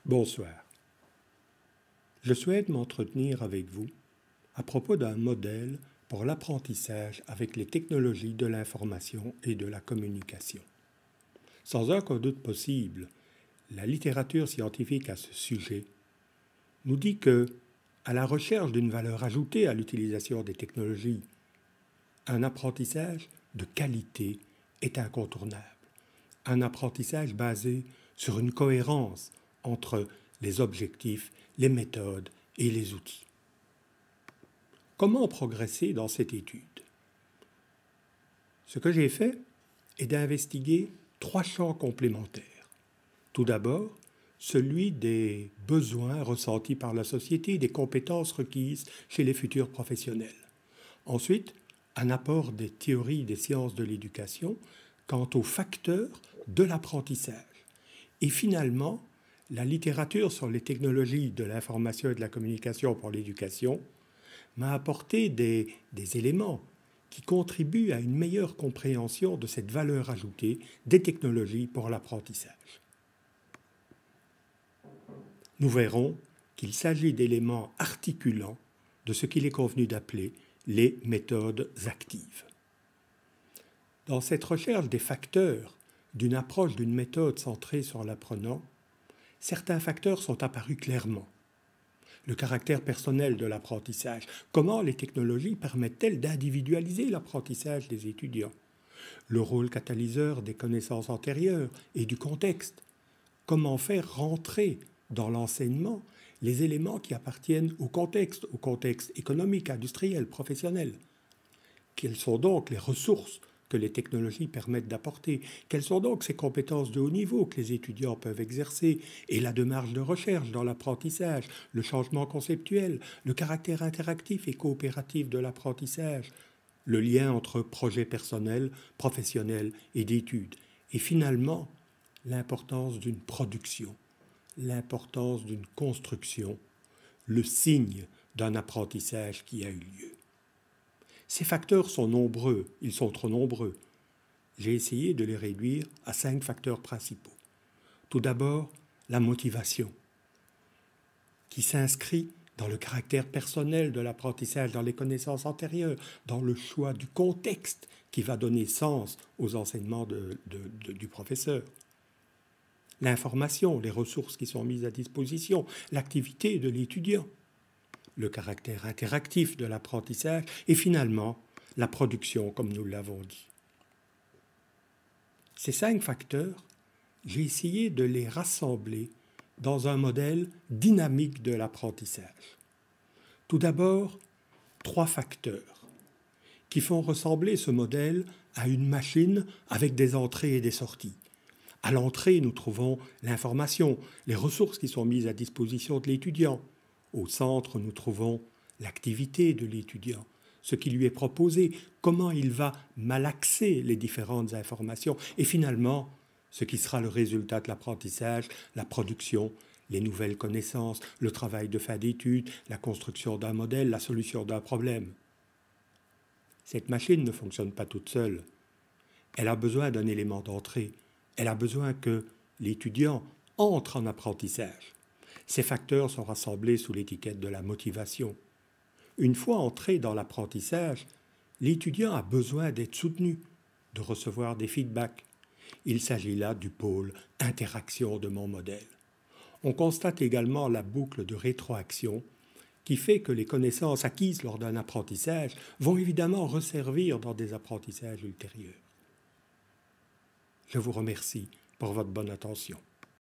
Bonsoir. Je souhaite m'entretenir avec vous à propos d'un modèle pour l'apprentissage avec les technologies de l'information et de la communication. Sans aucun doute possible, la littérature scientifique à ce sujet nous dit que, à la recherche d'une valeur ajoutée à l'utilisation des technologies, un apprentissage de qualité est incontournable. Un apprentissage basé sur une cohérence entre les objectifs, les méthodes et les outils. Comment progresser dans cette étude? Ce que j'ai fait est d'investiguer 3 champs complémentaires. Tout d'abord, celui des besoins ressentis par la société, des compétences requises chez les futurs professionnels. Ensuite, un apport des théories des sciences de l'éducation quant aux facteurs de l'apprentissage. Et finalement, la littérature sur les technologies de l'information et de la communication pour l'éducation m'a apporté des éléments qui contribuent à une meilleure compréhension de cette valeur ajoutée des technologies pour l'apprentissage. Nous verrons qu'il s'agit d'éléments articulants de ce qu'il est convenu d'appeler les méthodes actives. Dans cette recherche des facteurs d'une approche d'une méthode centrée sur l'apprenant, certains facteurs sont apparus clairement. Le caractère personnel de l'apprentissage. Comment les technologies permettent-elles d'individualiser l'apprentissage des étudiants? Le rôle catalyseur des connaissances antérieures et du contexte. Comment faire rentrer dans l'enseignement les éléments qui appartiennent au contexte économique, industriel, professionnel? Quelles sont donc les ressources que les technologies permettent d'apporter? Quelles sont donc ces compétences de haut niveau que les étudiants peuvent exercer? Et la démarche de recherche dans l'apprentissage, le changement conceptuel, le caractère interactif et coopératif de l'apprentissage, le lien entre projet personnel, professionnel et d'études. Et finalement, l'importance d'une production, l'importance d'une construction, le signe d'un apprentissage qui a eu lieu. Ces facteurs sont nombreux, ils sont trop nombreux. J'ai essayé de les réduire à 5 facteurs principaux. Tout d'abord, la motivation, qui s'inscrit dans le caractère personnel de l'apprentissage, dans les connaissances antérieures, dans le choix du contexte qui va donner sens aux enseignements du professeur. L'information, les ressources qui sont mises à disposition, l'activité de l'étudiant, le caractère interactif de l'apprentissage et finalement la production, comme nous l'avons dit. Ces 5 facteurs, j'ai essayé de les rassembler dans un modèle dynamique de l'apprentissage. Tout d'abord, 3 facteurs qui font ressembler ce modèle à une machine avec des entrées et des sorties. À l'entrée, nous trouvons l'information, les ressources qui sont mises à disposition de l'étudiant. Au centre, nous trouvons l'activité de l'étudiant, ce qui lui est proposé, comment il va malaxer les différentes informations, et finalement, ce qui sera le résultat de l'apprentissage, la production, les nouvelles connaissances, le travail de fin d'études, la construction d'un modèle, la solution d'un problème. Cette machine ne fonctionne pas toute seule. Elle a besoin d'un élément d'entrée. Elle a besoin que l'étudiant entre en apprentissage. Ces facteurs sont rassemblés sous l'étiquette de la motivation. Une fois entré dans l'apprentissage, l'étudiant a besoin d'être soutenu, de recevoir des feedbacks. Il s'agit là du pôle interaction de mon modèle. On constate également la boucle de rétroaction qui fait que les connaissances acquises lors d'un apprentissage vont évidemment resservir dans des apprentissages ultérieurs. Je vous remercie pour votre bonne attention.